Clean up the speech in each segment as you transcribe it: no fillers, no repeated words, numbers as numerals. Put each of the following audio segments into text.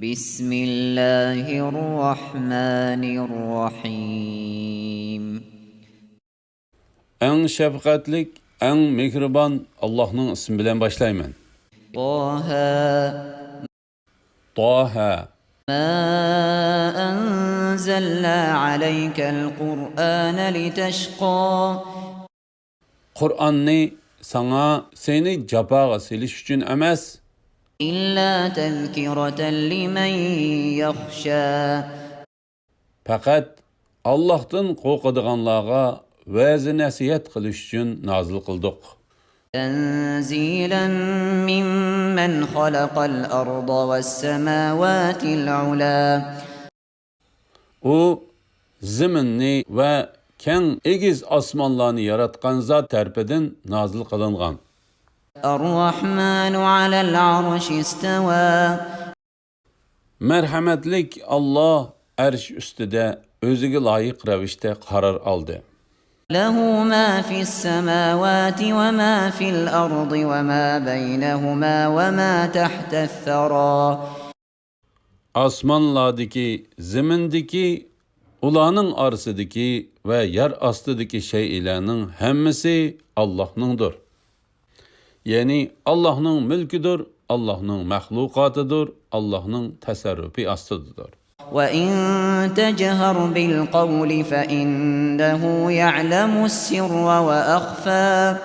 بسم الله الرحمن الرحيم En şefkatlik, en mehriban Allah'ın ismi bilen başlayman. طه Taha. ما أنزلنا عليك القرآن لتشقى Kur'an'ni sana seni capağa siliş için emas, إلا تذكرة لمن يخشى fakat Allah'tan korkadiganlarga vazi nasihat qilish için nazil qildik. تنزيلا ممن خلق الأرض والسماوات العلا O ziminni ve keng egiz osmonlarni yaratgan zot tarpidan nazil qilingan. الرحمن على العرش استوى Merhametlik Allah arsh ustida o'ziga loyiq ravishda qaror oldi. له ما في السماوات وما في الأرض وما بينهما وما تحت الثرى Osmonlardagi, zimindagi, ularning orasidagi va yer ostidagi shaylarning hammasi Allohningdir. Ya'ni Allohning mulkidir, Allohning mahluqotidir, Allohning tasarrufi ostidadir. وإن تجهر بالقول فإنه يعلم السر وأخفى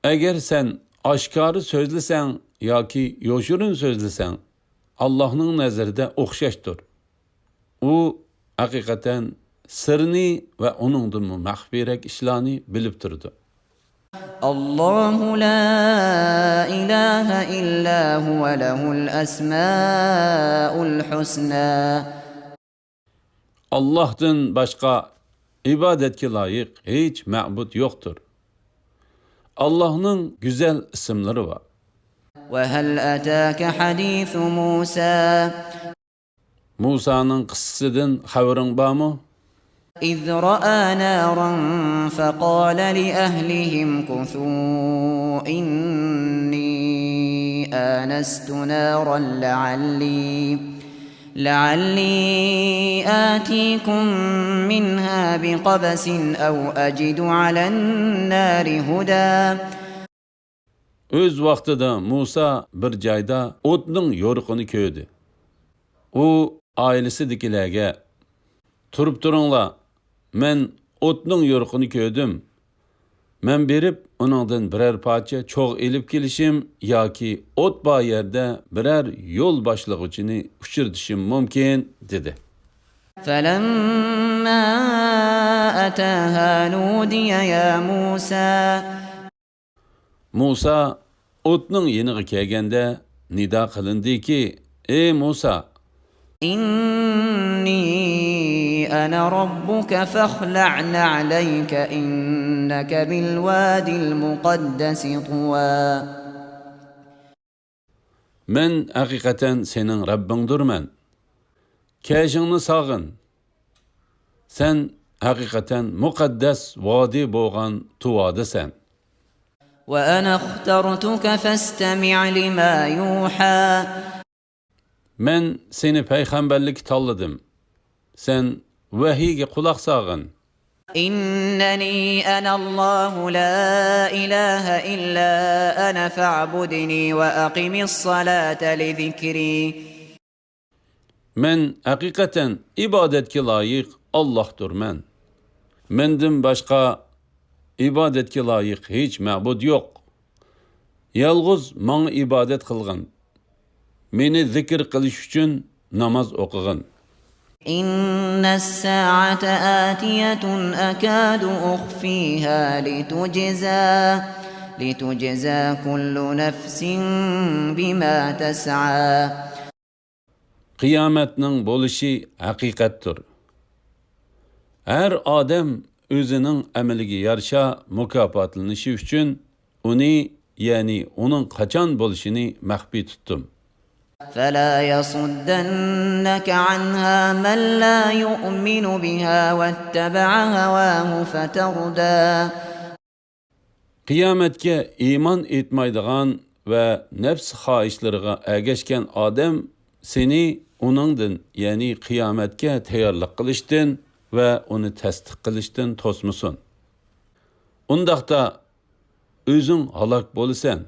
Agar sen oshkori so'zlasan yoki yoshirin so'zlasan, Allohning nazarida o'xshashdir. U haqiqatan sirni va uningdan maxfiyroq ishlarni bilib turdi. الله لا إله إلا هو له الأسماء الحسنى Allah'tan başka ibadetke layık hiç ma'bud yoktur. Allah'ın güzel isimleri var. وهل أتاك حديث موسى Musa'nın kıssasından haberin var mı? إذ رأى نارا فقال لأهلهم كثوا إني آنست نارا لعلي آتيكم منها بقبس أو أجد على النار هدى Öz vaxtida Musa bir joyda o'tning yo'riqini ko'rdi. U oilasidagilarga turib turinglar, men o'tning yo'riqini ko'rdim. Men berib uningdan biror parcha cho'g' elib kelishim yoki o't bor yerda biror yo'l boshlig'ichini uchirtishim mumkin dedi. فلما أتاها نودي يا موسى Musa o'tning yeniga kelganda nido qilindiki, ey Musa, إني أنا ربك فاخلع عليك إنك بالوادي المقدس طوى men haqiqatan sening Rabbingdirman. Kashingni sog'in. Sen haqiqatan muqaddas vodiy bo'lgan Tuvodasan. وأنا اخترتك فاستمع لما يوحى Men seni payg'ambarlik tanladim. Sen vahiyga quloq solgin. إنني أنا الله لا إله إلا أنا فاعبدني وأقم الصلاة لذكري Men haqiqatan ibodatga loyiq Allohdirman. Mendan boshqa ibodatga loyiq hech ma'bud yo'q. Yolg'iz menga ibodat qilgin. Meni zikr qilish uchun namoz o'qigin. إن الساعة آتية أكاد أخفيها لتجزى كل نفس بما تسعى Qiyomatning bo'lishi haqiqatdir. Har odam o'zining amaliga yarasha mukofotlanishi uchun uni, ya'ni uning qachon bo'lishini maxfiy tutdim. فلا يصدنك عنها من لا يؤمن بها واتبع هواه فتردى Qiyomatga iymon etmaydigan va nafs xohishlariga ergashgan odam seni onundan, yani qiyomatga tayyorlik qilishdan va uni tasdiq qilishdan to'smasin. Undaqda o'zing halok bo'lasan.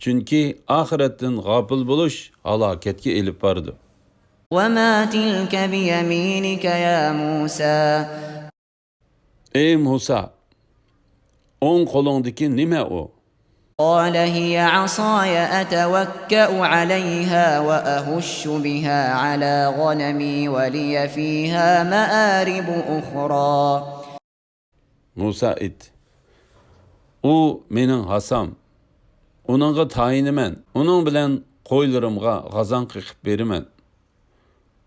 Chunki oxiratdan g'ofil bo'lish halokatga elib bordi. وما تلك بيمينك يا موسى Ey Musa, o'ng qo'lingdagi nima u? قال هي عصاي أتوكأ عليها وأهش بها على غنمي ولي فيها مآرب أخرى Musa aytdi. U mening hasam. Onunğa tayiniman. Onun bilan qo'ylarimga g'azan qiqib beraman.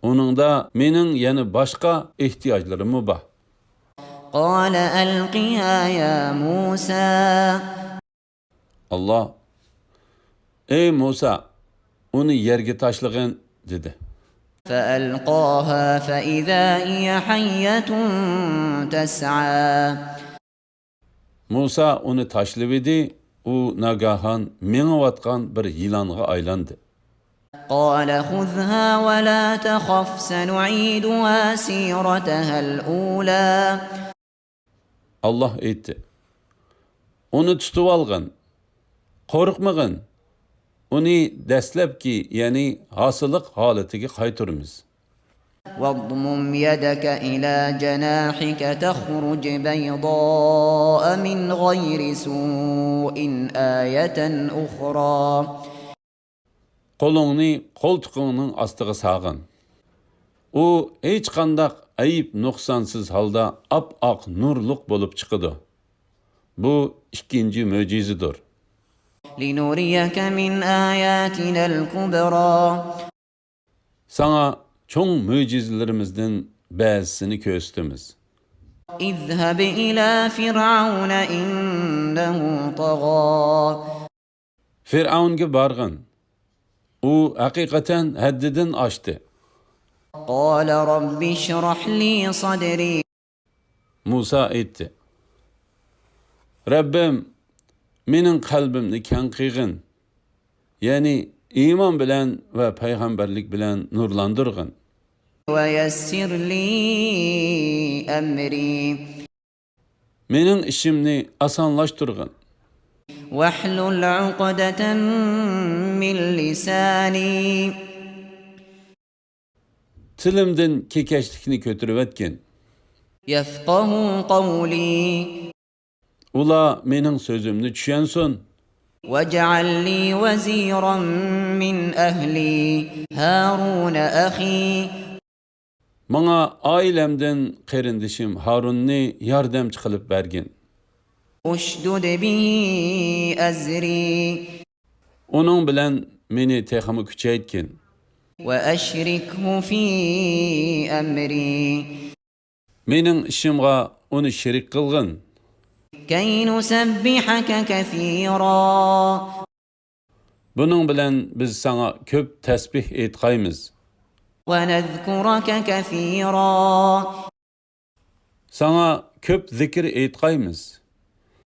Onunda mening yana boshqa ehtiyojlarim bor. قال ألقها يا موسى Allah, ey Musa, uni yerga tashlagin dedi. فألقاها فإذا هي حية تسعى Musa uni tashlab edi, u nagahan mengayotgan bir yilonga aylandi. قال خذها ولا تخف سنعيدها سيرتها الأولى Allah aytdi. Uni tutib olgin. Qo'rqmagin. Uni dastlabki, ya'ni hosillik holatiga qaytaramiz. واضمم يدك إلى جناحك تخرج بيضاء من غير سوء آية أخرى Qo'lingni qo'ltiqingning ostiga sag'in. U hech qanday ayib nuqsonsiz holda ap-oq nurliq bo'lib chiqadi. Bu ikkinchi mo'jizadir. لنريك من آياتنا الكبرى Sana cho'ng mo'jizalarimizdan ba'zisini ko'rsatamiz. اذهب إلى فرعون إنه طغى Fir'avnga borgin. U haqiqatan haddidan oshdi. قال رب اشرح لي صدري Musa aytdi. Rabbim, mening qalbimni keng qilgin. Ya'ni iymon bilan va payg'ambarlik bilan nurlantirgin. ويسر لي أمري Mening ishimni osonlashtirgin. واحلل عقدة من لساني Tilimdan kekashlikni ko'tarib etgin. يفقه قولي Ula mening so'zimni tushunsin. واجعل لي وزيرا من أهلي هارون أخي Manga ailemden qarindishim Harunni yordamchi qilib bergin. أشدد به أزري Onun bilan meni texmi kuchaytgin. وأشركه في أمري Mening ishimga uni sherik qilgin. كي نسبحك كثيرا Bunun bilan biz sana ko'p tasbih aytqaymiz. ونذكرك كثيرا Sana ko'p zikr aytqaymiz.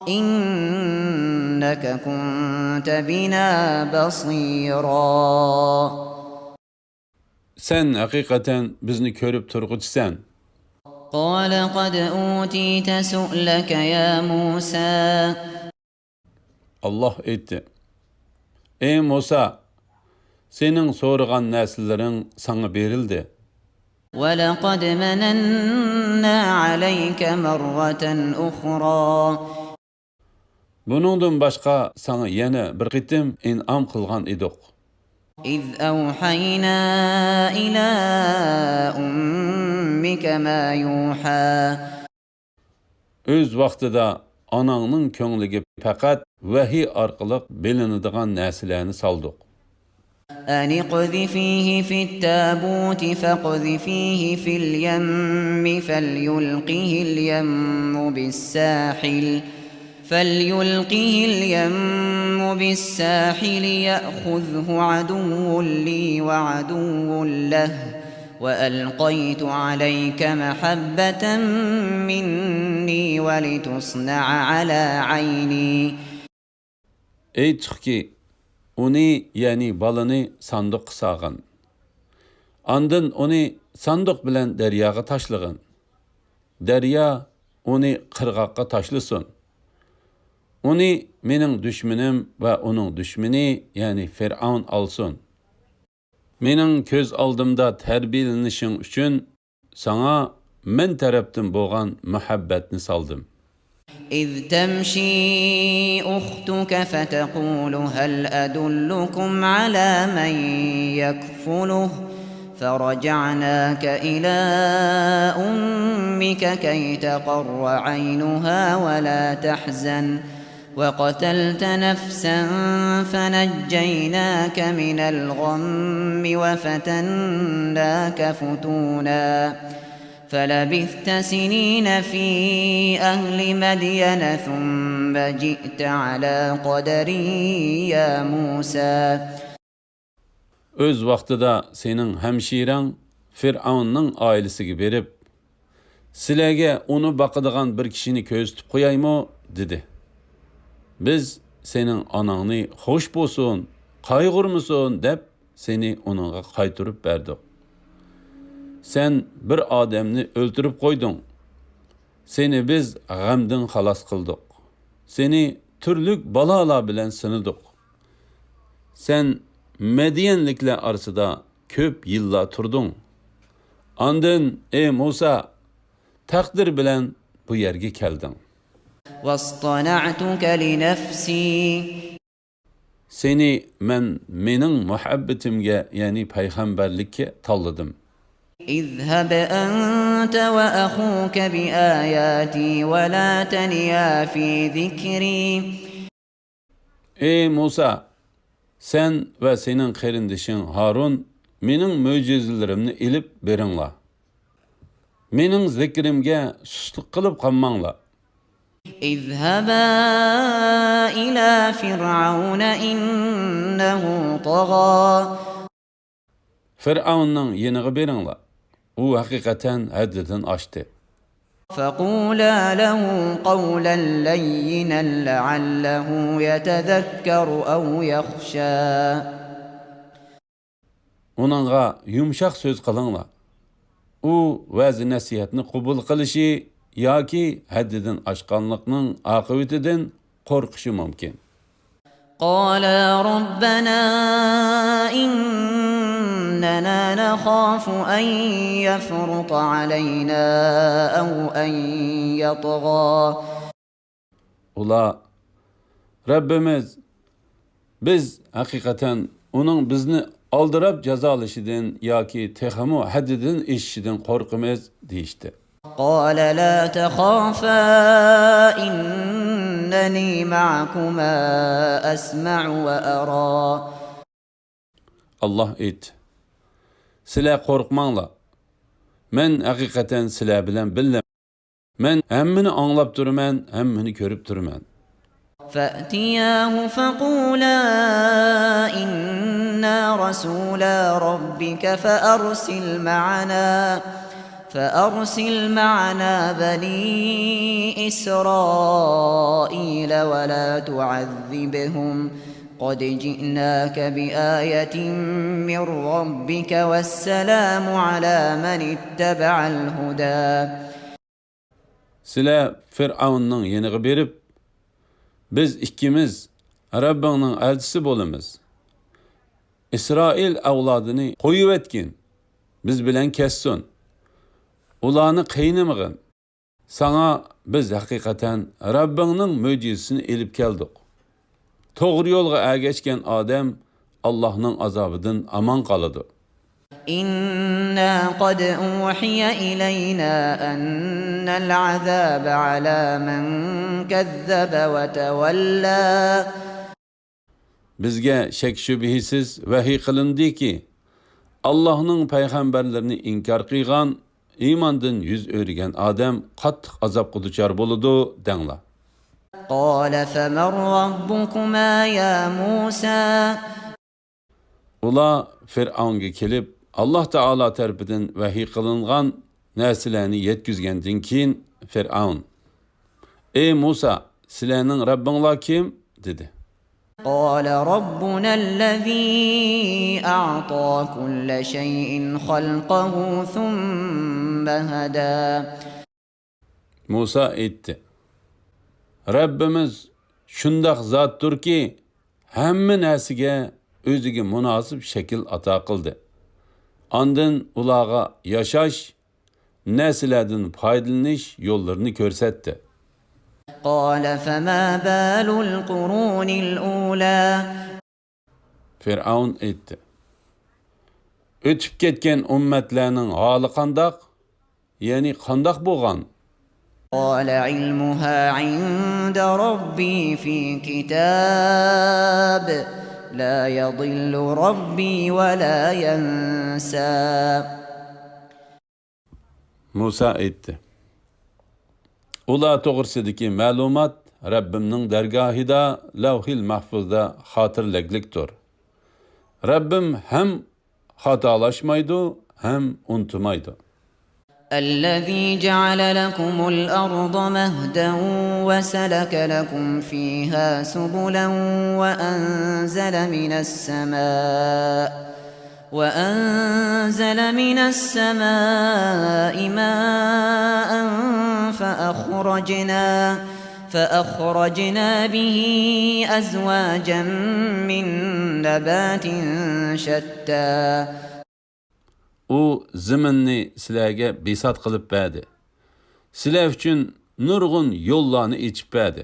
إنك كنت بنا بصيرا Sen haqiqatan bizni ko'rib turg'uchisan. قال قد أوتيت سؤلك يا موسى Allah aytdi. Ey Musa, sening so'ragan narsalarning sana berildi. ولقد مننا عليك مرة أخرى Buningdan boshqa sana yana bir qitim in'om qilgan edik. إذ أوحينا إلى أمك ما يوحى Öz vaqtida onangning ko'ngliga faqat vahiy orqali bilinadigan narsalarni soldik. أن اقذفيه في التابوت فاقذفيه في اليم فليلقه اليم بالساحل يأخذه عدو لي وعدو له وألقيت عليك محبة مني ولتصنع على عيني Aytdiki, uni, ya'ni balani sandiq qisag'in. Andın onu sandık bilen deryaga taşlığın. Derya onu qırğaqqa taşlısın. Onu mening düşmenim ve onun düşmeni yani Firavun alsın. Mening köz aldımda terbiyelenişin üçün sana men taraftan bo'lgan muhabbatni saldım. إذ تمشي أختك فتقول هل أدلكم على من يكفله فرجعناك إلى أمك كي تقر عينها ولا تحزن وقتلت نفسا فنجيناك من الغم وفتناك فتونا فلبثت سنين في أهل مدين ثم جئت على قدر يا موسى Öz vaqtida senin hemşiren Firavun'un ailesiga berib, sizlarga onu baqadigan bir kishini ko'zitib qo'yaymi dedi. Biz senin anangni xo'sh bo'lsin, qayg'urmusun deb seni onunğa qaytarib berdik. Sen bir adamni öldürüp qo'yding. Seni biz g'amdan xalos qildik. Seni türlük balalar bilan sinadik. Sen Medyenlikler arasida ko'p yillar turding. Andın ey Musa, taqdir bilan bu yerga kelding. واصطنعتك لنفسي Seni mening muhabbetimga, yani payg'ambarlikka tanladim. اذهب أنت وأخوك بآياتي ولا تنيا في ذكري Ey Musa, sen ve senin qarindişin Harun mening mo'jizalarimni ilib beringlar. Mening zikrimga suslik qilib qolmanglar. اذهبا إلى فرعون إنه طغى Firavunning yeniga beringlar. U haqiqatan haddidan oshdi. فقولا له قولا لينا لعله يتذكر أو يخشى Onunğa yumshaq so'z qilinglar. U va'zi nasihatni qabul qilishi yoki haddidan oshganlikning oqibatidan qo'rqishi mumkin. قالا ربنا إننا نخاف أن يفرط علينا أو أن يطغى Ula Rabbimiz, biz haqiqatan onun bizni aldırab jazolashidan yoki texmu haddidan eshishidan qo'rqamiz deyishdi. قال لا تخافا إنني معكما أسمع وأرى Allah aytdi. Sizlar qo'rqmanglar. Men haqiqatan sizlar bilan billam. Men hammani anglab turman, hammani ko'rib turman. فأتياه فقولا إنا رسولا ربك فأرسل معنا بني إسرائيل ولا تعذبهم قد جئناك بآية من ربك والسلام على من اتبع الهدى Sizlar Firavunning yeniga berib, biz ikkimiz Rabbingning elchisi bo'lamiz. İsrail avlodini qo'yib etgin. Biz bilan kessin. Ularni qiynamag'in. Sana biz haqiqatan Rabbingning mo'jizasini elib keldik. To'g'ri yo'lga ergashgan odam Allohning azobidan aman qoladi. إنا قد أوحي إلينا أن العذاب على من كذب وتولى Bizga shak shubhisiz vahiy qilindiki, Allohning payg'ambarlarini inkor qilgan, iymondan yuz o'rgan odam qattiq azobga duchor bo'ladi denglar. قال فمن ربكما يا موسى Ular Firavunga kelib, Allah Taala tarafidan vahiy qilingan narsalarni yetkizgandan keyin Firavun: "Ey Musa, sizlarning Rabbinglar kim?" dedi. قال ربنا الذي أعطى كل شيء خلقه ثم هدى. Musa aytdi: Rabbimiz shundoq zotdirki, hamma narsaga o'ziga munosib shakl ato qildi. Ondan ularga yashash, narsalardan foydalanish yo'llarini ko'rsatdi. قال فما بال القرون الأولى. Fir'aun aytdi: O'tib ketgan ummatlarning holi qandoq? Ya'ni qandoq bo'lgan? قال علمها عند ربي في كتاب لا يضل ربي ولا ينسى. Musa aytdi: Ular to'g'risidagi ma'lumot Rabbimning dargohida, Lavhil Mahfuzda xotirlikdir. Rabbim ham xatolashmaydi, ham unutmaydi. الذي جعل لكم الأرض مهدا وسلك لكم فيها سبلا وأنزل من السماء ماء فأخرجنا به أزواجا من نبات شتى. U zaminni sizlarga besat qilib berdi. Sizlar uchun nurg'un yo'llarni ochib berdi.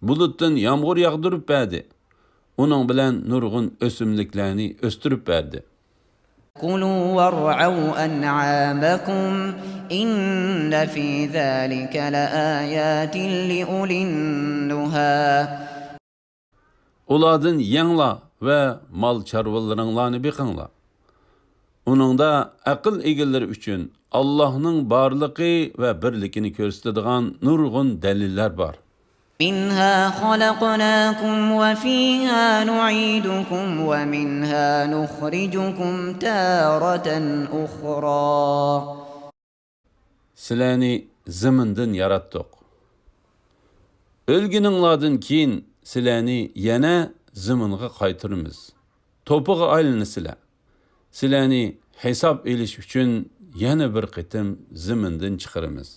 Bulutdan yomg'ir yog'dirib berdi. Uning bilan nurg'un o'simliklarni o'stirib berdi. كلوا وارعوا أنعامكم إن في ذلك لآيات لأولي النهى. Ulardan yangla ve mal çarvalarını beqinglar. Uningda aql egalari uchun Allohning borligi va birligini ko'rsatadigan nurg'un dalillar bor. منها خلقناكم وفيها نعيدكم ومنها نخرجكم تارة أخرى. Sizlarni zamindan yaratdik. O'lgininglardan keyin sizlarni yana zaminga qaytaramiz. To'piga aylanasizlar. Sizlarni hisob elish uchun yana bir qitim zamindan chiqaramiz.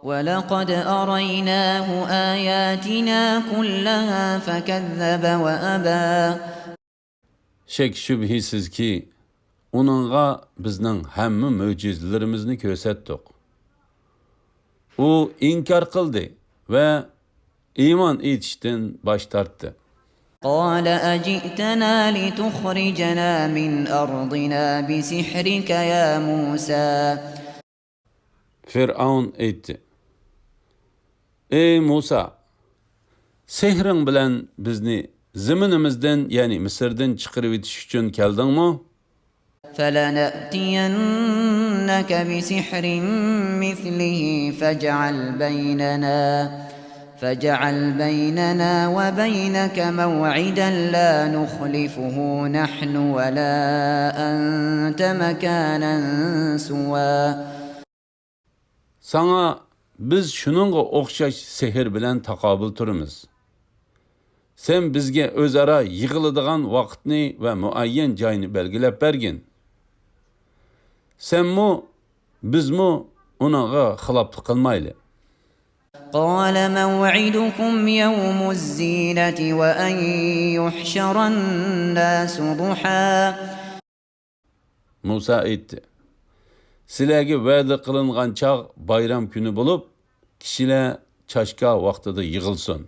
ولقد أريناه آياتنا كلها فكذب وأبى. Shek shubhisizki, uningga bizning hamma mo'jizalarimizni ko'rsatdik. U inkor qildi va iymon etishdan bosh tortdi. قال أجئتنا لتخرجنا من أرضنا بسحرك يا موسى. Fir'aun aytdi: Ey Musa, sehring bilan bizni zaminimizdan, ya'ni Misrdan chiqarib etish uchun keldingmi? فلنأتينك بسحر مثله فاجعل بيننا وبينك موعدا لا نخلفه نحن ولا أنت مكانا سوى. Sana biz shuningga o'xshash sehr bilan taqobil turamiz. Sen bizga o'zaro yig'iladigan vaqtni va muayyan joyni belgilab bergin. Senmi, bizmi unaga xiloflik qilmayli. قال موعدكم يوم الزينة وأن يحشر الناس ضحى. Musa aytdi: Sizlarga va'da qilingan chaq bayram kuni bo'lib, kishilar chashka vaqtida yig'ilsin.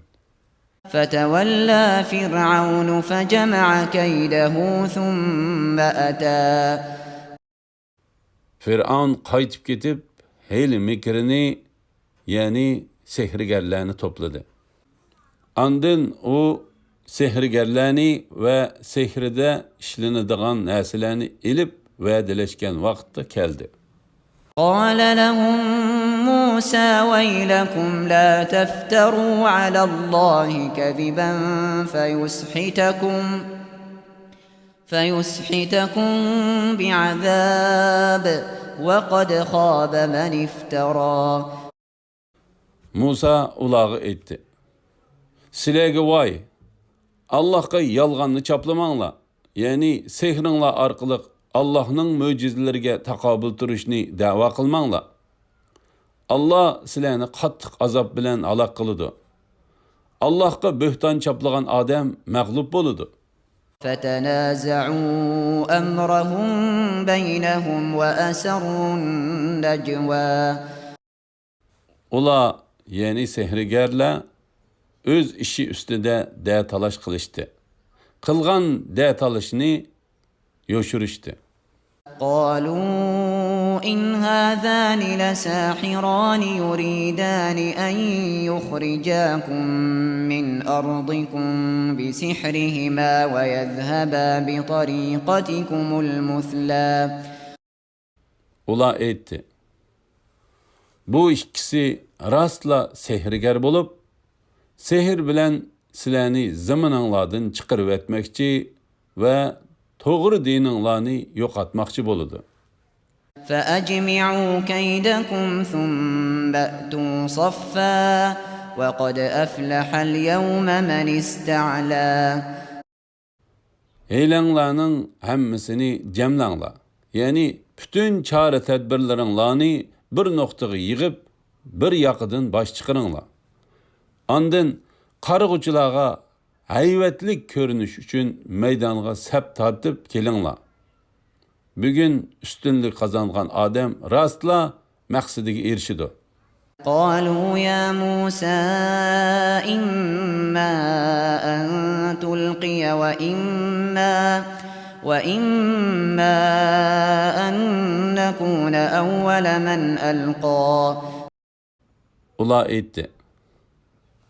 فتولى فرعون فجمع كيده ثم أتى. Fir'aun qaytib ketib, heyli mikrini, ya'ni sehrgarlarni to'pladi. Ondan u sehrgarlarni va sehrida ishlanadigan narsalarni ilib va'dalashgan vaqtda keldi. قال لهم موسى ويلكم لا تفتروا على الله كذبا فيسحتكم بعذاب وقد خاب من افترى. Musa ularga aytdi: Sizlarga voy, Allah'a yalğanını çaplamanglar. Yani sehringlar arqılıq Allah'ның möcüzələrə taqabül turishni da'vo qilmanglar. Allah sizlarni qattiq azob bilan halok qiladi. Allah'a böhtan çaplagan odam mag'lub bo'ladi. فتنازعوا أمرهم بينهم وأسروا النجوى. Ular, yani sehrigerler, öz işi üstüde talaş kılıştı. Kılgan talışını yoşuruştu. قالوا إن هذان لساحران يريدان أن يخرجاكم من أرضكم بسحرهما ويذهبا بطريقتكم المثلى. Ular etti. Bu ikisi rastla sehriger bulup, sehir bilen sizlarni zamanlardan çıkarıp etmekçi ve doğru dininglarni yo'qotmoqchi bo'ladi. فأجمعوا كيدكم ثم أتوا صفا وقد أفلح اليوم من استعلى. Eylanglarning hammasini jamlanglar. Yani bütün çare tedbirlaringlarni bir nuqtaga yig'ib, bir yoqidan bosh chiqaringlar. Ondan qarg'uvchilarga hayvatlik ko'rinish uchun maydonga sap tortib kelinglar. Bugun ustunlik qozongan odam rostla maqsadiga erishidi. قالوا يا موسى إما أن تلقي وإما أن نكون أول من ألقى. Ular aytdi: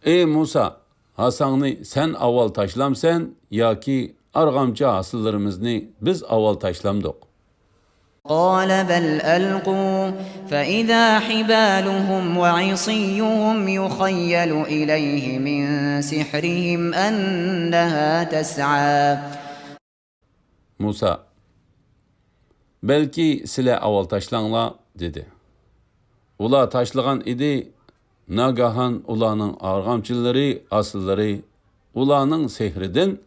Ey Musa, Hasan'ı sen avval taşlamsan yoki arg'amchi hosillarimizni biz avval taşlamdik. قال بل ألقوا فإذا حبالهم وعصيهم يخيل إليه من سحرهم أنها تسعى. Musa, belki sizlar avval taşlanglar dedi. Ular taşlagan idi. Nagahan ularning arg'amchilari, asillari ularning sehridan,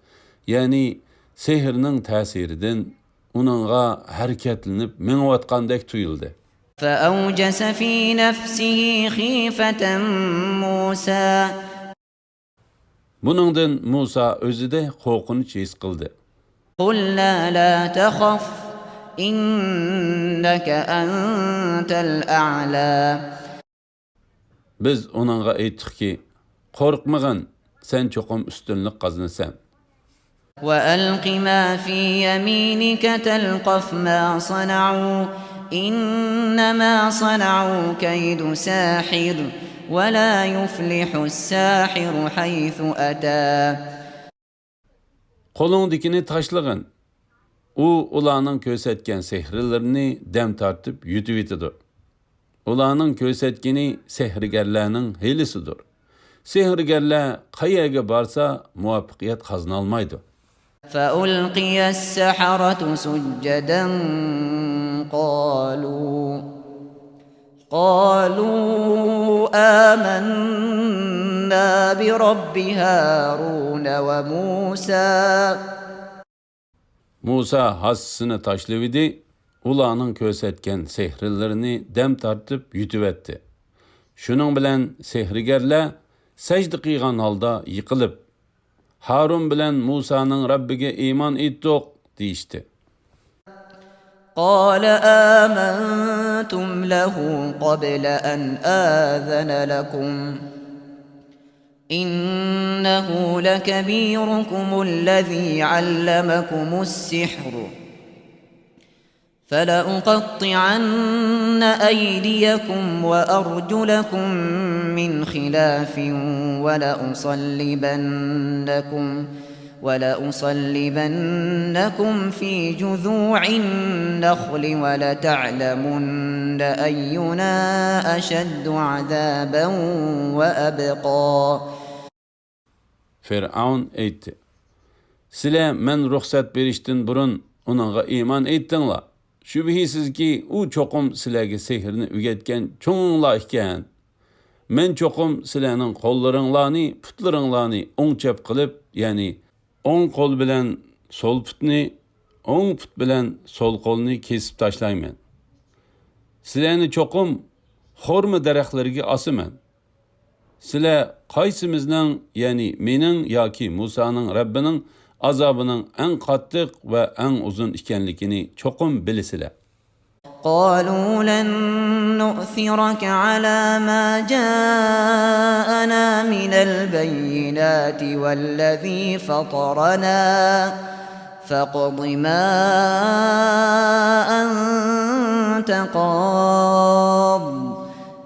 yani sehrning ta'siridan uningga harakatlanib menayotgandek tuyuldi. فأوجس في نفسه خيفة موسى. Buningdan Musa o'zida qo'rqinch his qildi. قلنا لا تخف إنك أنت الأعلى. Biz onunğa aytdikki, qo'rqmag'in, sen cho'qim ustunlik qozinasan. وألق ما في يمينك تلقف ما صنعوا إنما صنعوا كيد ساحر ولا يفلح الساحر حيث أتى. Qo'lingdikini tashlag'in. U ularning ko'rsatgan sehrlarini dam tortib yutib yetadi. Ularning ko'rsatgani sehrigarlarning hilisidir. Sehrigarlar qayerga borsa muvaffaqiyat qozona olmaydi. فألقي السحرة سجدا قالوا آمنا برب هارون وموسى. Musa hassini tashlabidi, ularning ko'rsatgan sehrlarini dam tortib yutib etdi. Shuning bilan sehrigarlar sajda qilgan holda yiqilib, Harun bilan Musaning Rabbiga iymon etdik deyishdi. قال آمنتم له قبل أن آذن لكم إنه لكبيركم الذي علمكم السحر فلأقطعن أيديكم وأرجلكم من خلاف ولأصلبنكم في جذوع النخل ولتعلمن أينا أشد عذابا وأبقى. Firavun aytdi: Sizlar men ruxsat berishdan burun uningga iymon etdinglar. Shubhisizki u cho'qim sizlarga sehrni o'rgatgan cho'nglar ekan. Men cho'qim sizlarning qo'llaringlarni, putlaringlarni o'ngchab qilib, ya'ni o'ng qo'l bilan so'l putni, o'ng put bilan so'l qo'lni kesib tashlayman. Sizlarni cho'qim xurma daraxtlariga osaman. Sizlar qaysimizning, ya'ni mening yoki Musoning Rabbining azobining eng qattiq va eng uzun ekanligini cho'qim bilasizlar. قالوا لن نؤثرك على ما جاءنا من البينات والذي فطرنا فاقض ما أنت قاض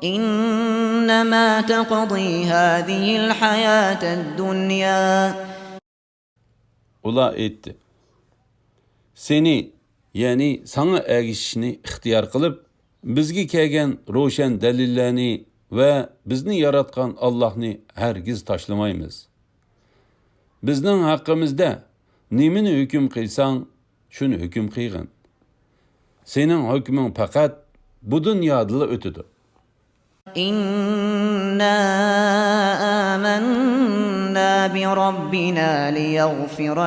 إنما تقضي هذه الحياة الدنيا. Ula aytdi: Seni, ya'ni sana ergishishni ixtiyor qilib, bizga kelgan ro'shan dalillarni va bizni yaratgan Allohni hargiz tashlamaymiz. Bizning haqqimizda nimani hukm qilsang, shuni hukm qilgin. Sening hukming faqat bu dunyoda o'tadi. إنا آمنا بربنا ليغفر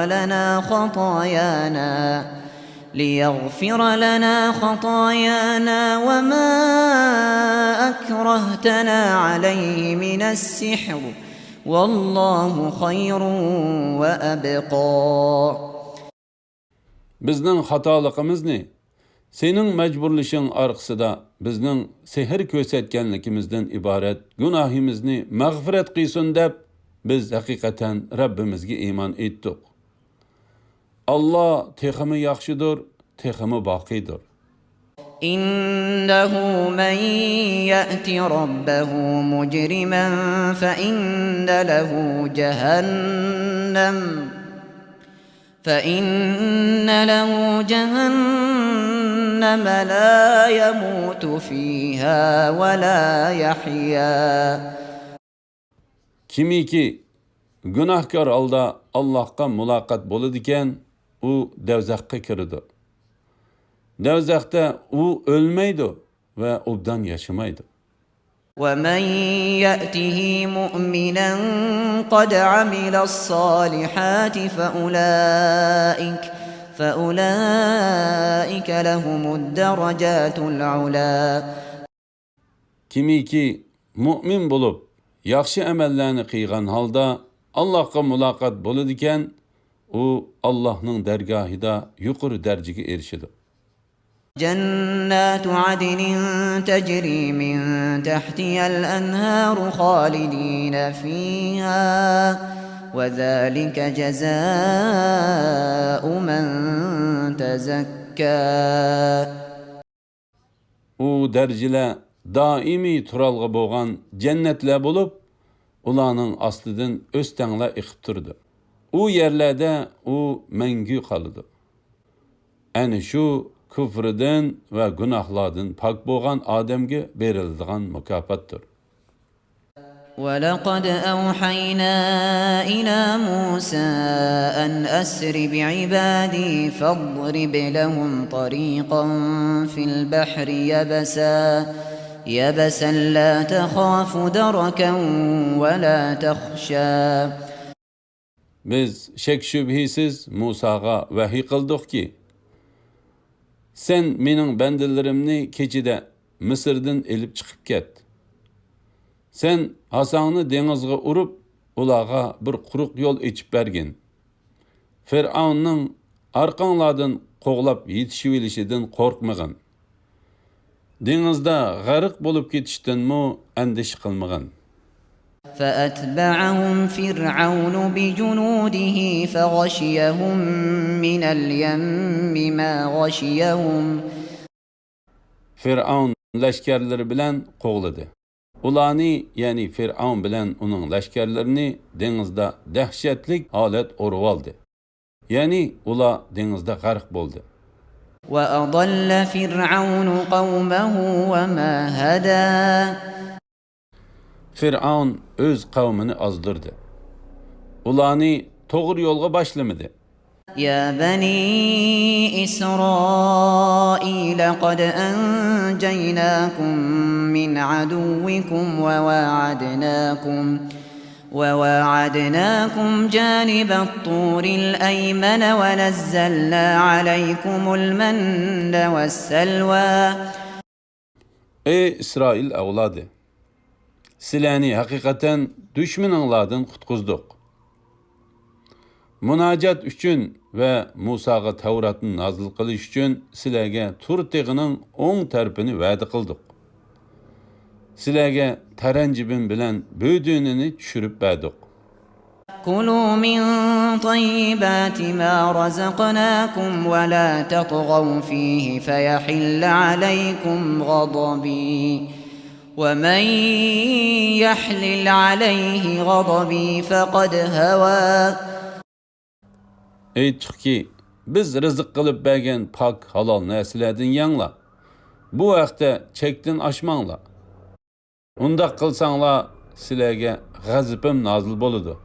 لنا خطايانا وما أكرهتنا عليه من السحر والله خير وأبقى. Bizning xatoligimizni sening majburlashing orqasida bizning sehr ko'rsatganligimizdan iborat gunohimizni mag'firat qilsin deb biz haqiqatan Rabbimizga iymon etdik. Allah teximi yaxshidir, teximi baqidir. إنه من يأت ربه مجرما فإن له جهنم لا يموت فيها ولا يحيا. Kimiki günahkar alda Allah'a mulakat bo'ladigan, u davzaqqa kiradi. Davzaqda u ölmeydi ve obdan yaşamaydı. ومن يأته مؤمنا قد عمل الصالحات فأولئك لهم الدرجات العلا. Kimiki mümin bulup yaxşı emellerini qıyğan halda Allah'a mulakat bo'ladigan, u Allah'ның dergahida yuqori dercege erişidi. جنات عدن تجري من تحتها الأنهار خالدين فيها وذلك جزاء من تزكى. U derciler daimi turalgı boğan cennetler bulup, ulanın aslıdın östenle iqib turdu. U yerlerde u mengü kalıdı. Yani şu küfrden ve günahlardan pak boğan Adem'ge berildiğin mükafattır. وَلَقَدْ أَوْحَيْنَا إِلَى مُوسَى أَنْ أَسْرِ بِعِبَادِي فَاضْرِبْ لَهُمْ طَرِيقًا فِي الْبَحْرِ يَبَسًا لَا تَخَافُ دَرَكًا وَلَا تَخْشَى. Biz şek şübhisiz Musa'ga vahiy kıldık ki, sen mening bendelerimni keçide Mısır'dan elip çıkıp ket. Sen Hasan'ı denizge urup, ulağa bir quruq yol içip bergin. Fir'aun'ның arkanlardan qoğlap yetişivilişidin korkmagın. Denizde garık bolup ketişten mu endiş kılmagın. فأتبعهم فرعون بجنوده فغشيهم من اليم ما غشيهم. Fir'aun leşkerleri bilen qoğladı. Ulanı, yani Fir'aun bilen onun leşkerlerini denizde dehşetlik halet oruvaldı. Yani ula denizde garık boldu. وَأَضَلَّ فِرْعَوْنُ قَوْمَهُ وَمَا هَدَى. Fir'aun öz kavmini azdırdı. Ulanı doğru yolga başlamadı. يا بني إسرائيل قد أنجيناكم من عدوكم وواعدناكم جانب الطور الأيمن ونزلنا عليكم المن والسلوى. Ey İsrail avladı! Sileni hakikaten düşmanlardan kutkuzduk. Münacat üçün ve Musaga Tevrat'ın nazil kılış üçün silerge Tur teğinin on tarafını va'da kıldık. Silerge tarancibin bilen bödüğününü düşürüp verdik. كلوا من طيبات ما رزقناكم ولا تطغوا فيه فيحل عليكم غضبي ومن يحلل عليه غضبي فقد هوى. Eytdik ki, biz rızık kılıp bergen pak halal neslerden yanla. Bu vaqtda çektin aşmanla. Undaq kılsanla silerge gazipim nazil boludu.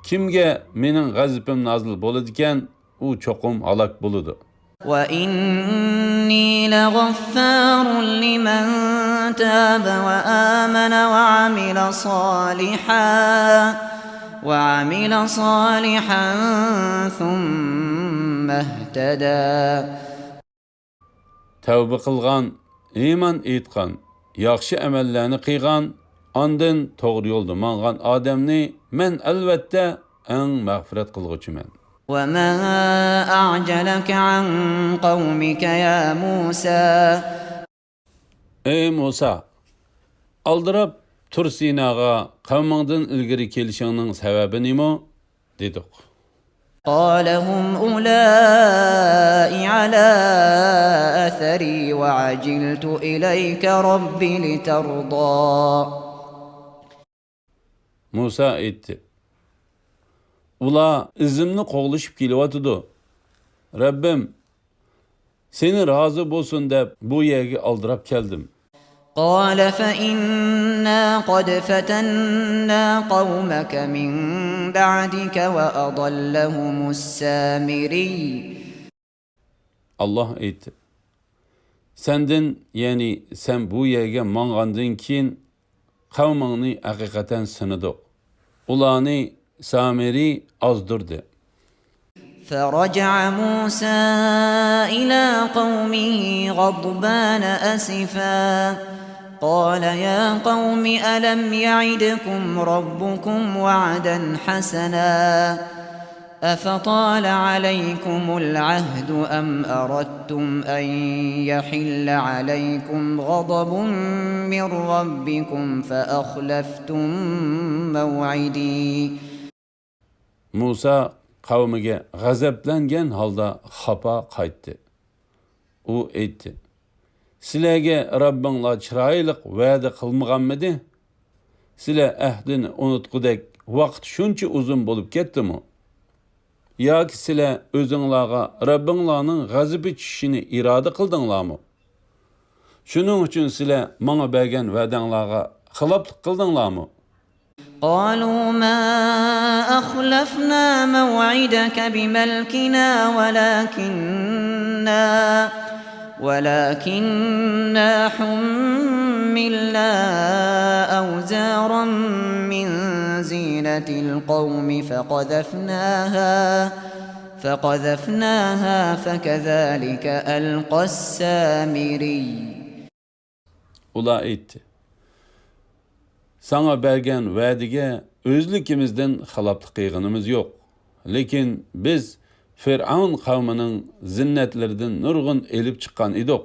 Kimge menin gazipim nazil boludiken, u çokum halak boludu. وَإِنِّي لَغَفَّارٌ لِمَنْ تَابَ وَآمَنَ وَعَمِلَ صَالِحًا ثُمَّ اهْتَدَى. Tevbe kılgan, iman etkan, yaxşı emellerini kıygan, andın doğru yolda mangan adamni men elbette en mağfiret kılgıçımen. وَمَا أَعْجَلَكَ عَنْ قَوْمِكَ يَا مُوسَى. Ey Musa, aldırıp Tur Sinaga kavmandın ilgiri kelişinin sebebi nimo? Dedik. قال هم أولئك على أثري وعجلت إليك رب لترضى. Musa etti. Ula izimni qoğlışıp keliyotudu. Rabbim, seni razı bolsun dep bu yerge aldırıp keldim. قال فإنا قد فتنا قومك من بعدك وأضلهم السامري. Allah etti. Senden yani sen bu yerge mangandın kin kavmini hakikaten sınıdı. Ulanı Samiri azdırdı. فرجع موسى إلى قومه غضبان أسفا قال يا قوم ألم يعدكم ربكم وعدا حسنا أفطال عليكم العهد أم أردتم أن يحل عليكم غضب من ربكم فأخلفتم موعدي. Musa kavmige gazeplengen halda xapa qaytdı. U etti. Silerge Rabbinla çıraylık va'da kılmıganmidi? Sile ahdini unutqudek vaqt şuncha uzun bolup ketdimi? Yoki sile özünglarga Rabbinlarning g'azibi tushishini iroda qildinglarmi? Shuning uchun sile manga bergan va'danglarga xiloflik qildinglarmi? قالوا ما أخلفنا موعدك بملكنا ولكننا حملنا أوزارا من زينة القوم فقذفناها فكذلك ألقى السامري. Ula etti. Sana bergen va'dige özlükimizden xiloflik qilganimiz yo'q. Lekin biz Fir'aun qavmining zinnetleridan nurg'un elib chiqqan edik.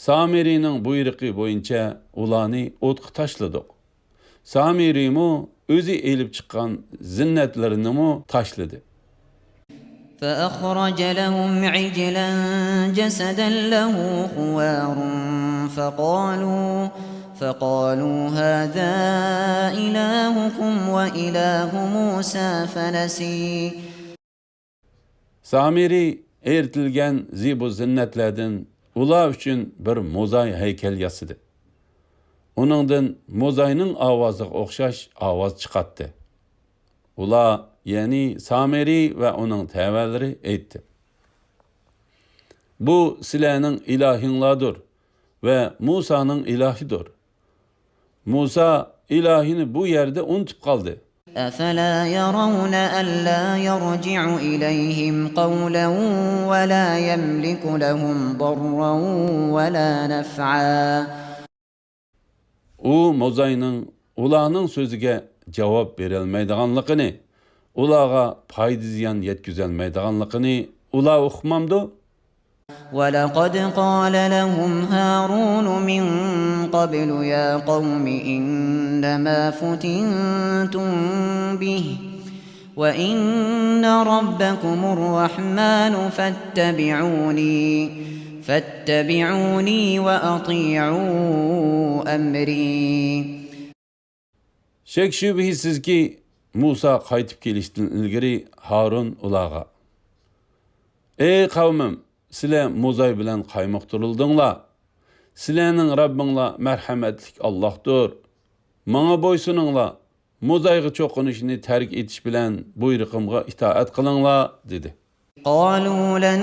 Samirining buyruqi bo'yicha ularni o'tqa tashladik. Samirimu o'zi elib chiqqan zinnetlerini tashladi. فأخرج لهم عجلا جسدا له خوار فقالوا هذا إلهكم وإله موسى فنسي. Samiri ertilgen zibu zinnetlerden ula üçün bir mozay heykel yasıdı. Onundan mozayının avazı okşaş avaz çıkarttı. Ula yani Samiri ve onun tevelleri etti. Bu silenin ilahinladır ve Musa'nın ilahidir. Musa ilahini bu yerde unutup kaldı. أفلا يرون ألا يرجع إليهم قولا ولا يملك لهم ضرا ولا نفعا. U Mozay'nın ularning so'ziga javob berolmaydiganligini, ularga foyda ziyon yetkazolmaydiganligini ular uqmamdi. ولقد قال لهم هارون من قبل يا قوم إنما فتنتم به وإن ربكم الرحمن فاتبعوني وأطيعوا أمري. Şek şübhisiz ki Musa qaytib kelishdan ilgari Harun ularga: "Ey qavmim, sizlar Mozay bilan qaymoqtirildinglar. Sizlarning Rabbinglar marhamatlik Allohdir. Manga bo'ysuninglar. Mozayga cho'qinishni tark etish bilan buyruqimga itoat qilinglar" dedi. قالوا لن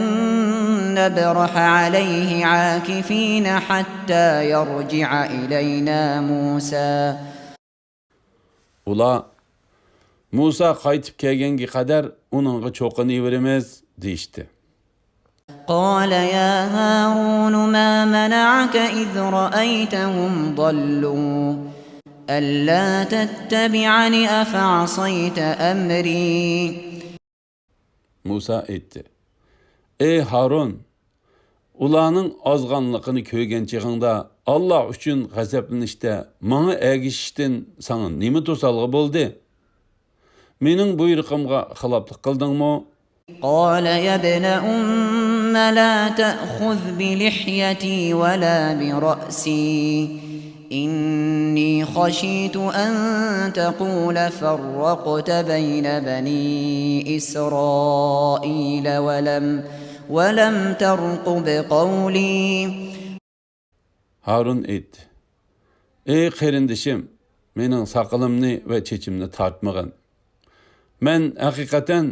نبرح عليه عاكفين حتى يرجع إلينا موسى. Ular Musa qaytib kelganga qadar uningga cho'qinaveramiz deyishdi. قال يا هارون ما منعك إذ رأيتهم ضلوا ألا تتبعني أفعصيت أمري. Musa aytdi: "Ey Harun, ularning ozg'anligini ko'rgan chig'ingda Alloh uchun g'azablanishda menga ergishishdan sana nima to'salg'i bo'ldi? Mening buyruqimga xiloflik qildingmi?" قال يا ابن أم لا تأخذ بلحيتي ولا برأسي إني خشيت أن تقول فرقت بين بني إسرائيل ولم ترقب قولي. Harun aytdi: "Ey qarindishim, mening saqalimni va chechimni tortmag'in. Men haqiqatan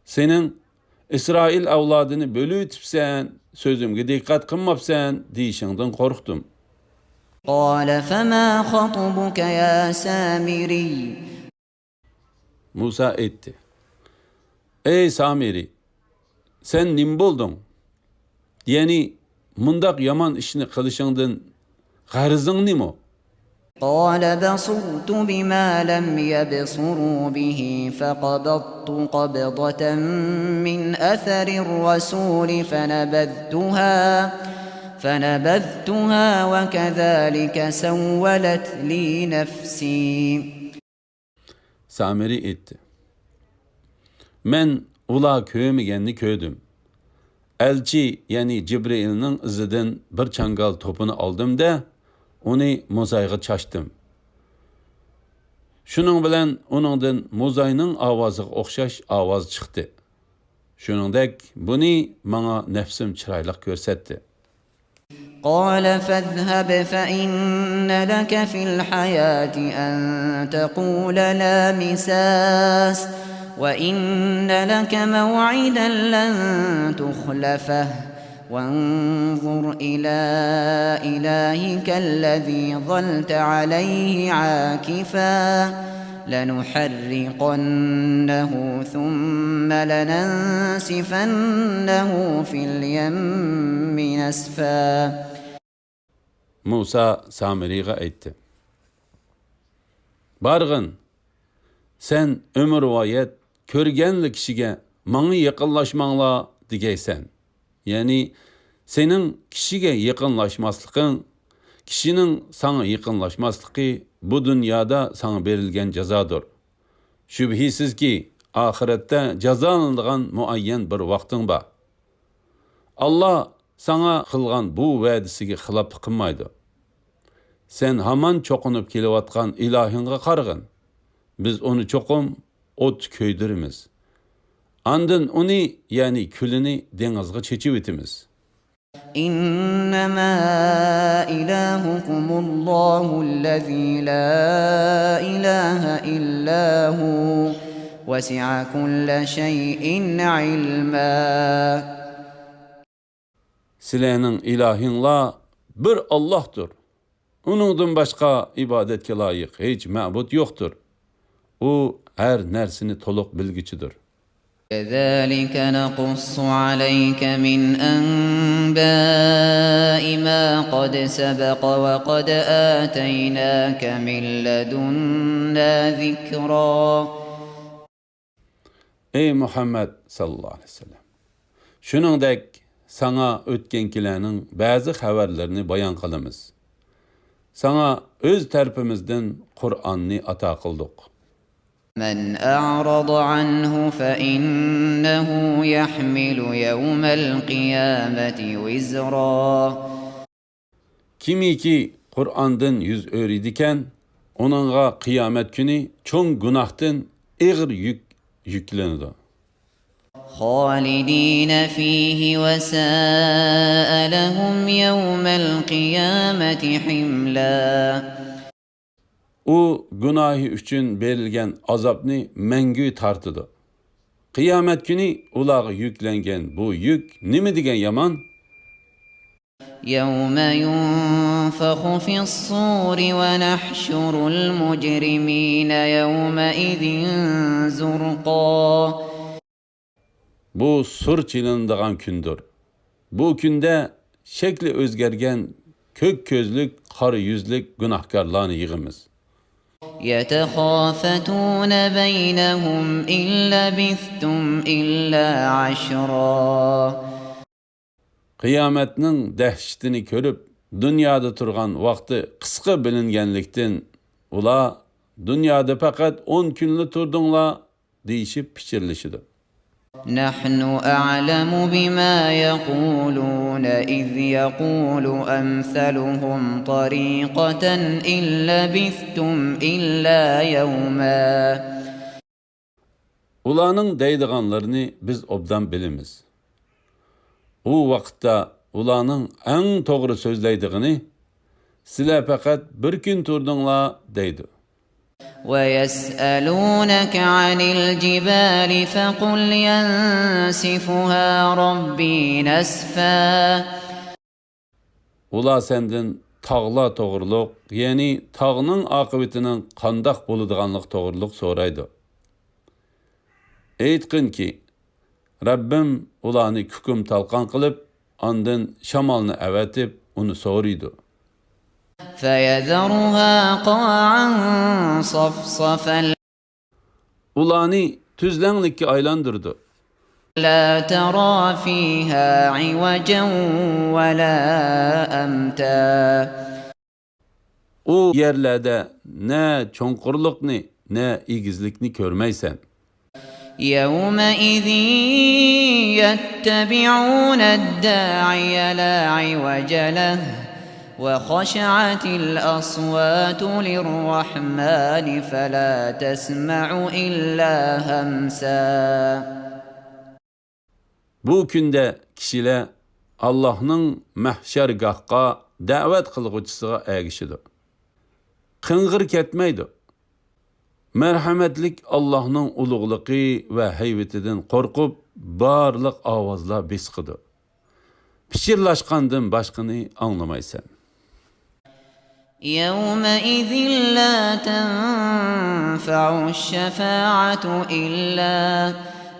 sening İsrail avlodini bo'lib o'tibsan, so'zimga diqqat qilmabsan deyishingdan qo'rqdim." قال فما خطبك يا سامري. Musa aytdi: "Ey Samiri, sen nim bo'lding? Ya'ni mundaq yomon ishni qilishingdan g'arizing nima?" قال بصرت بما لم يبصروا به فقبضت قبضة من أثر الرسول فنبذتها وكذلك سولت لي نفسي. Samiri aytdi: "Men ular ko'rmaganni ko'rdim. Elchi, ya'ni Cibrilning izidan bir changal to'pini oldim-da, uni Mozayga chashdim. Shuning bilan uningdan Mozayning ovoziga o'xshash ovoz chiqdi. Shuningdek, buni menga nafsim chiroyli ko'rsatdi." قال فاذهب فإن لك في الحياة أن تقول لا مساس وإن لك موعدا لن تخلفه وانظر إلى إلهك الذي ظلت عليه عاكفا لنحرقنه ثم لننسفنه في اليم نسفا. Musa Samiri'ye aytdi: "Barg'in, sen ömür vayet ko'rganli kishiga menga yaqinlashmanglar degaysan. Ya'ni sening kishiga yaqinlashmasliging, kishining sana yaqinlashmasligi bu dunyoda sana berilgan jazodir. Shubhisizki oxiratda jazolanadigan muayyan bir vaqting bor. Alloh sana qilgan bu va'dasiga xiloflik qilmaydi. Sen hamon cho'qinib kelayotgan ilohingga qarag'in. Biz uni cho'qim o't ko'ydirimiz. Andin uni, ya'ni kulini dengizga chechib etimiz. إنما إلهكم الله الذي لا إله إلا هو وسع كل شيء علما. Sizlarning ilohinglar bir Allohdir. Uningdan boshqa ibodatga loyiq hech ma'bud yo'qdir. U her nersini toluq bilgiçidir. كذلك نقص عليك من أنباء ما قد سبق وقد آتيناك من لدنا ذكرا. Ey Muhammed sallallahu aleyhi ve sellem. Şuningdek sana ötkenkilerning bazı haberlerini bayan qilamiz. Sana öz tarafimizdan Qur'onni ata qildik. من أعرض عنه فإنه يحمل يوم القيامة وزرا. Kimiki Qur'ondan yüz öğridiken, onunğa kıyamet günü çoğun günahtan ağır yük yüklenidi. خالدين فيه وساء لهم يوم القيامة حملا. O günahı üçün berilgen azapni mengü tartıdı. Kıyamet günü ulağı yüklengen bu yük nimi degen yaman? يوم ينفخ في الصور ونحشر المجرمين يومئذ زرقا. Bu sur çilindiğen kündür. Bu günde şekli özgergen kök közlük, karı yüzlük günahkarlarını yığımız. يتخافتون بينهم إن لبثتم إلا عشرا. Kıyametinin dehşetini körüp, dünyada turgan vakti kıska bilingenlikten, ula dünyada fakat 10 günlü turdunla deyişip piçirleşidi. نحن أعلم بما يقولون إذ يقول أمثلهم طريقة إن لبثتم إلا يوما. Ulanın deydiganlarını biz obdan bilimiz. O vakitte ulanın en doğru sözleydiğini sizler fakat bir gün turdunla deydi. ويسألونك عن الجبال فقل ينسفها ربي نسفا. Ula senden tağla doğruluk, yani tağının akıbetinin kandak buluduğanlık doğruluk soraydı. Eytkin ki, Rabbim ulanı kükum talqan kılıp, andın şamalını evetip, onu soruydu. فيذرها قاعا صفصفا Ulanı tüzlenlikki aylandırdı. لا ترى فيها عوجا ولا أمتا. O yerlerde ne çonkurlukni, ne igizlikni görmeysen. يومئذ يتبعون الداعي لا عوج له وخشعت الأصوات للرحمن فلا تسمع إلا همسا. Bu günde kişiler Allah'ın mahşergahqa davet kılgıçısına erişidi. Kıngır ketmeydi. Merhametlik Allah'ın uluğluğu ve heybetinden korkup barlık avazla besqidi. Piçirlaşkandan başkını anlamaysan. يومئذ لا تنفع الشفاعة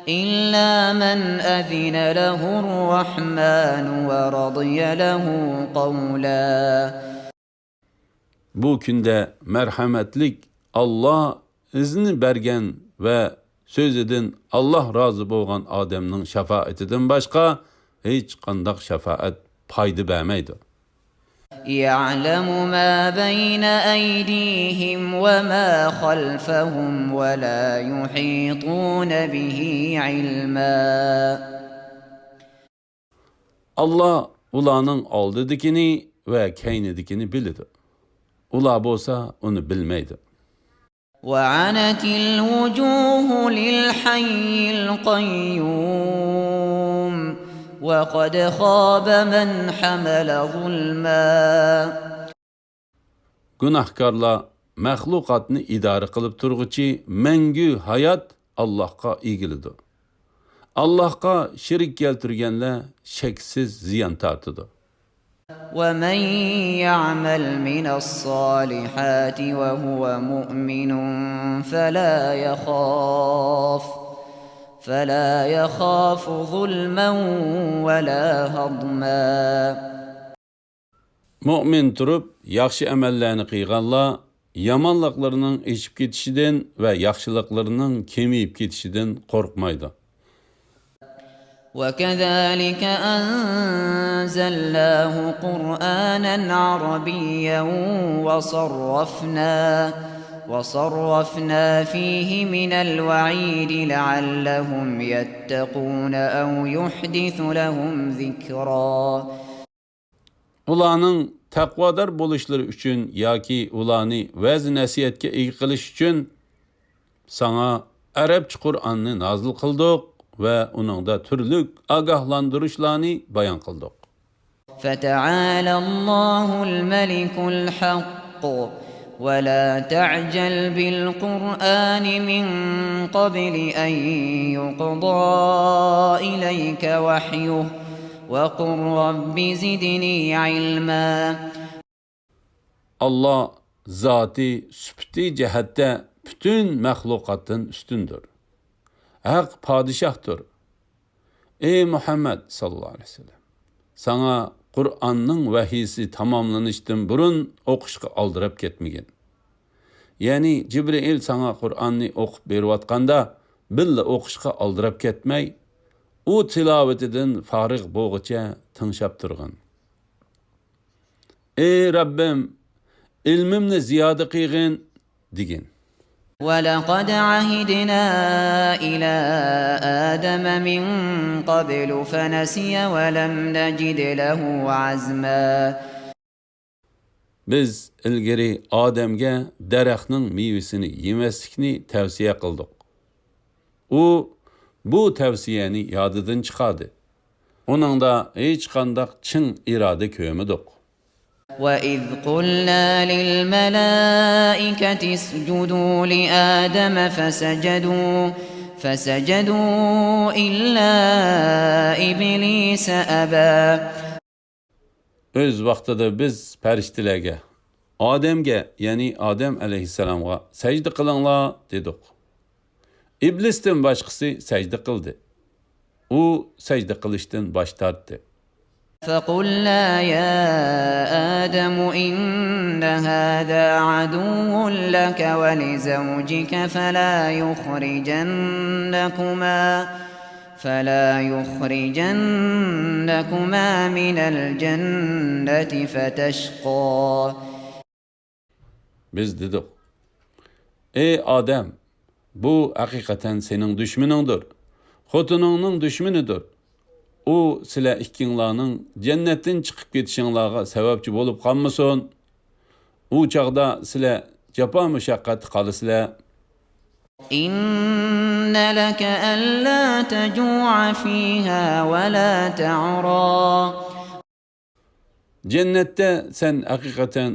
إلا من أذن له الرحمن ورضي له قولا. Bu günde merhametlik Allah izni bergen ve söz edin Allah razı bolgan adamның şefaatinden başka hiç qandaq şefaat paydı vermeydi. يعلم ما بين أيديهم وما خلفهم ولا يحيطون به علما. Allah ulanın aldıdikini ve keynidikini bilidi. Ula bolsa onu bilmeydi. وعنت الوجوه للحي القيوم وقد خاب من حمل ظلما. Günahkarlar məxluqatını idarə qılıb turğuçi məngü hayat Allahqa ilgilidir. Allahqa şirik keltirgenler şeksiz ziyan tartıdı. ومن يعمل من الصالحات وهو مؤمن فلا يخاف ظلما ولا هضما. Mümin turup, yaxşı əməllərini qıyğanlar, yamanlıqlarının eşib ketişidən və yaxşılıqlarının kemiyib ketişidən qorxmaydı. وكذلك أنزلناه قرآنا عربيا وصرفنا فيه من الوعيد لعلهم يتقون أو يحدث لهم ذكرا. Ulanın təqvadar buluşları üçün yoki ulanı vəz nəsiyyətə ega qilish üçün sana Ərəbçə Qur'anni nazil qildik və uningda turlik agahlandırışlarni bayon qildik. فتعالى الله الملك الحق ولا تعجل بالقرآن من قبل أن يقضى إليك وحيه وقل رب زدني علما. Allah zati sübti cəhətdə bütün məxluqatın üstündür. Haq padişahdır. Ey Muhammed sallallahu aleyhi ve sellem, sana Qur'anның vəhisi tamamlanışdan burun oqışqa aldırıb ketmegin. Yani Cibril sana Qur'anni oqub beriyotganda billa oqışqa aldırıb ketmey, u tilavetidən fariq boğuca tınşab turğan. Ey Rabbim, ilmimni ziyoda qilgin degin. ولقد عهدنا إلى آدم من قبل فنسي ولم نجد له عزما. Biz ilgari Ademge daraxtning meyvesini yemaslikni tavsiya qildik. U bu tavsiyani yodidan chiqardi. Uningda hech qandaq chin iroda ko'midiq. وَإِذْ قُلْنَا لِلْمَلَائِكَةِ اسْجُدُوا لِآدَمَ فَسَجَدُوا إِلَّا إِبْلِيسَ أَبَى. Öz vaqtida biz farishtalarga, Ademge, yani Adem aleyhisselamga secde qilinglar dedik. İblisdan başqasi secde qildi. U secde qilishdan bosh tortdi. فقلنا يا آدم إن هذا عدو لك ولزوجك فلا يخرجنكما من الجنة فتشقى. Biz dedik, ey Adem, bu hakikaten senin düşmanındır. Xotununun düşmanıdır. O sizlar ikkinglarning jannatdan chiqib ketishinglarga sababchi bo'lib qolmasin. U chaqda sizlar jafo mushaqqat qolasizlar. Inna laka alla tajua fiha wa la ta'ra. Cennetde sen hakikaten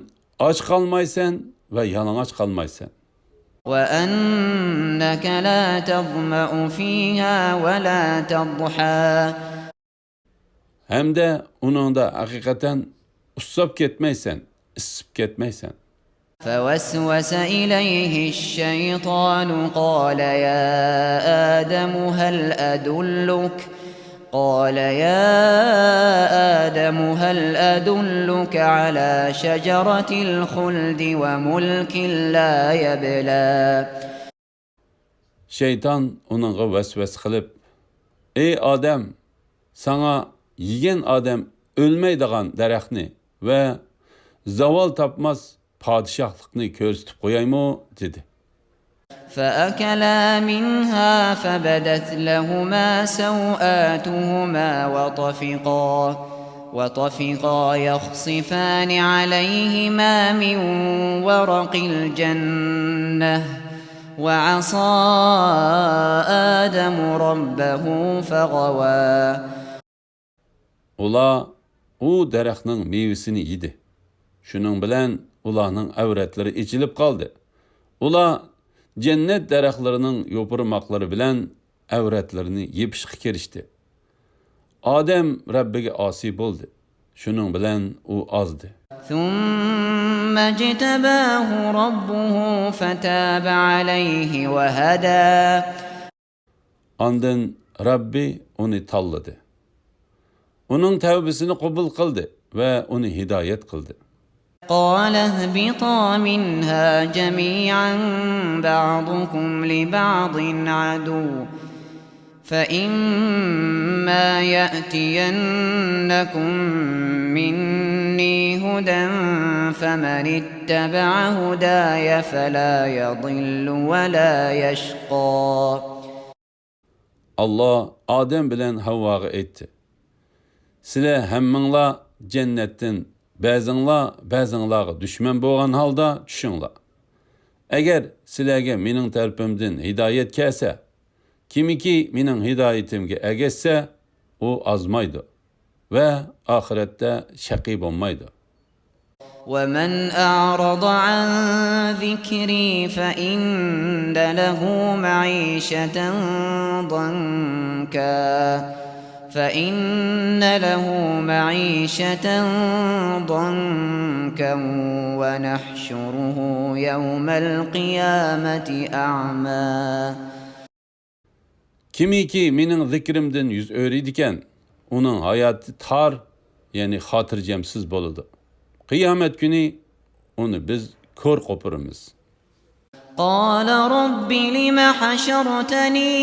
aç qalmaysan ve yalang'och qalmaysan. Wa annaka la tadma'u fiha wa la tadha. Hem de uningda hakikaten ussab ketmaysan, issib ketmaysan. فوسوس إليه الشيطان قال يا آدم هل أدلك على شجرة الخلد وملك لا يبلى. Şeytan onunla vesves qilib, ey Adem, sana yiyen Adem ölmeydiğen daraxtni ve zaval tapmaz padişahlıkni ko'rsatib qo'yaymi dedi. فأكلا منها فبدت لهما سوآتهما وطفقا يخصفان عليهما من ورق الجنة وعصى آدم ربه فغوى. Ula o daraxtning meyvesini yedi. Şunun bilen ularning avratlari içilib qaldı. Ular cennet daraxtlarının yopurmaqları bilen avratlarini yepishga kirishdi. Adem Rabbiga asi bo'ldi. Şunun bilen u azdı. ثم اجتباه ربه فتاب عليه وهدى. Ondan Rabbi onu talladı. Onun tevbesini kabul kıldı ve onu hidayet kıldı. قال اهبطا منها جميعا بعضكم لبعض عدو فإما يأتينكم مني هدى فمن اتبع هداي فلا يضل ولا يشقى. Allah Adem bilen Havvaga etti. Sizler hemminglar cennetten ba'zinglar düşman bo'lgan holda tushinglar. Agar sizlarga mening tarafimdan hidoyat kelsa, kimiki mening hidoyatimga ergashsa, u azmaydi va oxiratda shaqiy bo'lmaydi. ومن أعرض عن ذكري فإن له معيشة ضنكا ونحشره يوم القيامة أعمى. Kimiki mening zikrimden yüz öğriydiken, onun hayatı tar, yani hatırcemsiz boludu. Kıyamet günü onu biz kör kopurumuz. قال رب لم حشرتني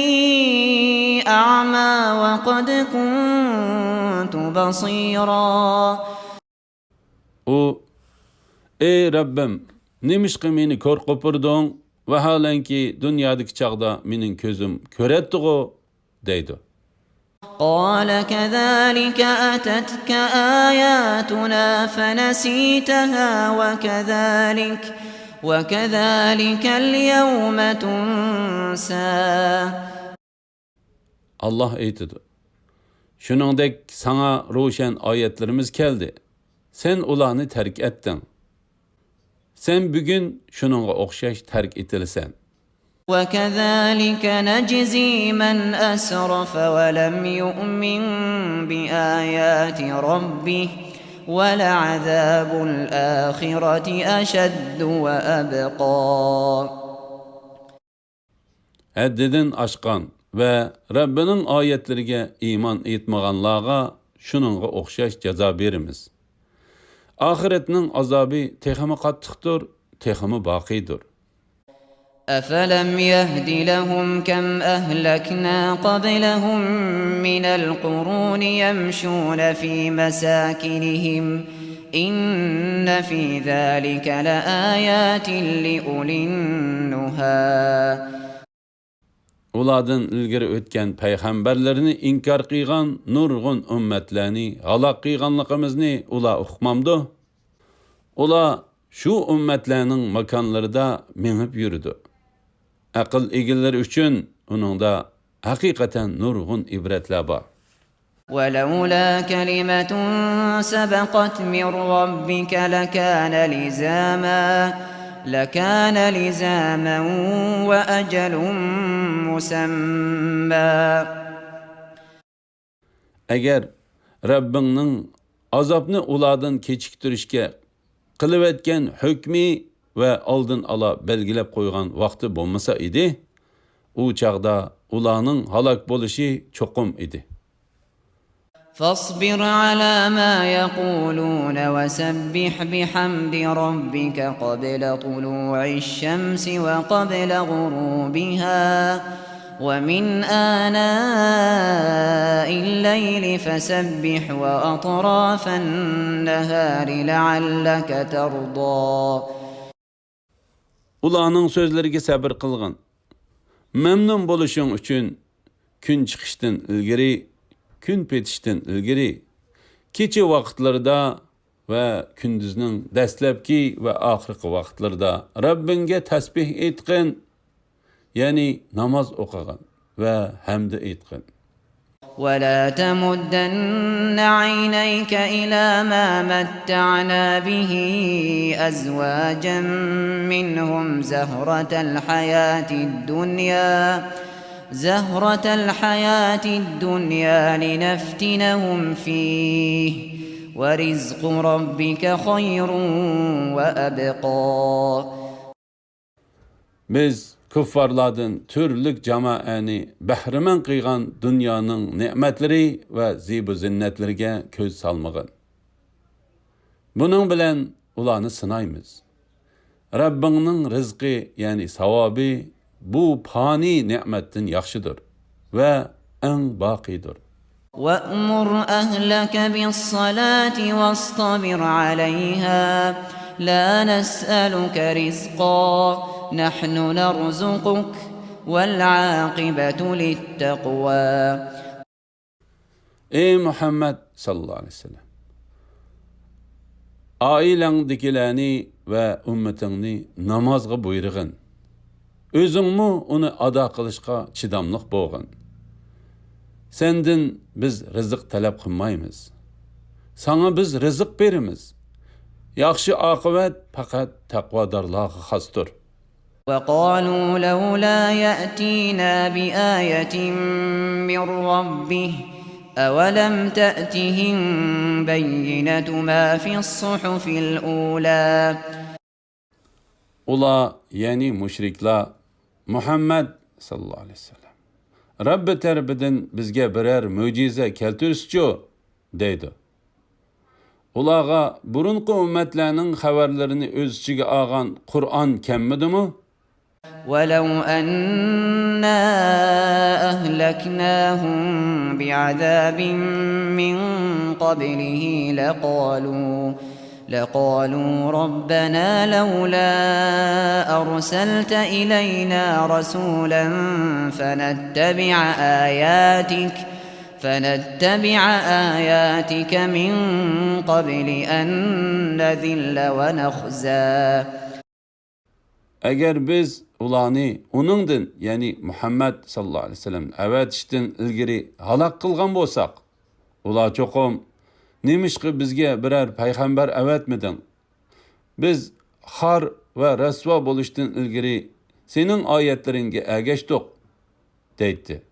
أعمى وقد كنت بصيرا. O, ey Rabbim, nemişki meni kör kopurdun ve halenki dünyadaki çağda menin közüm körettiğo, deydi. قال كذلك أتتك آياتنا فنسيتها وكذلك اليوم تنسى. Allah eytidi. Şuningdek sana roşan ayetlerimiz keldi. Sen ularni terk ettin. Sen bugün şununla okşaş terk etilsen. وكذلك نجزي من أسرف ولم يؤمن بآيات ربه ولعذاب الآخرة أشد وأبقى. Haddidin aşkan ve Rabbinin ayetlerine iman etmağanlarga şununla okşaş ceza berimiz. Ahiretinin azabı tehimi qattiqdir, tehimi baqidir. أفلم يهد لهم كم أهلكنا قبلهم من القرون يمشون في مساكنهم إن في ذلك لآيات لأولي النهى. Ulardan ilgiri ötken peygamberlerini inkar qilgan nurg'un ummatlarni halok qilganligimizni ular uqmamdi. Ular shu ummatlarning makonlarida mengib yurdi. Aql egalari uchun uningda haqiqatan nurg'un ibratlar bor. ولولا كلمة سبقت من ربك لكان لزاما وأجل مسمى. Agar Rabbingning azobni ulardan kechiktirishga qilib etgan hukmi va oldin ola belgilab qo'ygan vaqti bo'lmasa edi, u chaqda ularning halok bo'lishi cho'qim edi. فاصبر على ما يقولون وسبح بحمد ربك قبل طلوع الشمس وقبل غروبها ومن آناء الليل فسبح وأطراف النهار لعلك ترضى. Ularning so'zlariga sabr qilgin. Memnun bo'lishing uchun kun chiqishdan ilgari, kun petishdan ilgari, kecha vaqtlarida va kunduzning dastlabki va oxirgi vaqtlarida Rabbingga tasbih aytgin, ya'ni namoz o'qigin va hamd aytgin. ولا تمدن عينيك إلى ما متعنا به أزواجا منهم زهرة الحياة الدنيا لنفتنهم فيه ورزق ربك خير وأبقى. Biz kuffarlardan türlük cemaani bahriman qilgan dunyoning ne'matlari va zibu zinnatlarga ko'z salmag'in. Buning bilan ularni sinaymiz. Rabbingning rizqi, ya'ni savobi bu fani ne'matdan yaxshidir va eng baqidir. وأمر أهلك بالصلاة واصطبر عليها لا نسألك رزقا نحن نرزقك والعاقبة للتقوى. Ey Muhammed sallallahu aleyhi ve sellem, ailengdikilerini ve ümmetini namazga buyrug'in. Özüngmi uni ado qilishga chidamliq bo'lg'in. Sendin biz rizq talab qilmaymiz. Sana biz rizq berimiz. Yaxshi oqibat faqat taqvodorlarga xosdir. وقالوا لولا يأتينا بآية من ربه أولم تأتهم بينة ما في الصحف الأولى. Ula, yani müşrikler, Muhammed sallallahu aleyhi ve sellem, Rabbi tarafından bizge birer mucize keltirishchu deydi. Ulaga burunqi ummatlarning xabarlarini o'z ichiga olgan Qur'on kemmidimi? ولو أنا أهلكناهم بعذاب من قبله لقالوا ربنا لولا أرسلت إلينا رسولا فنتبع آياتك من قبل أن نذل ونخزى. Eğer biz ularni uningdan, yani Muhammed sallallahu aleyhi ve sellem avatishdan ilgari halak qilgan bo'lsak, ular cho'qim nemishqi bizga birer payg'ambar avatmiding? Biz xor va rasvo bo'lishdan ilgari sening oyatlaringga ergashdik deydi.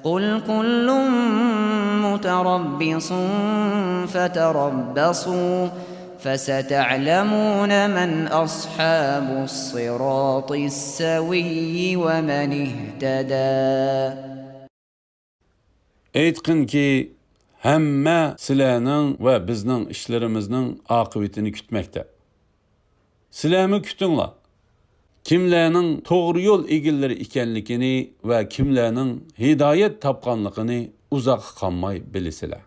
قل كل متربص فتربصوا فستعلمون من أصحاب الصراط السوي ومن اهتدى. Aytqinki, hamma sizlarning va bizning ishlarimizning oqibatini kutmoqda. Sizlarmi kutinglar. Kimlarning to'g'ri yo'l egillari ekanligini va kimlarning hidoyat topganligini uzoq qolmay bilasizlar.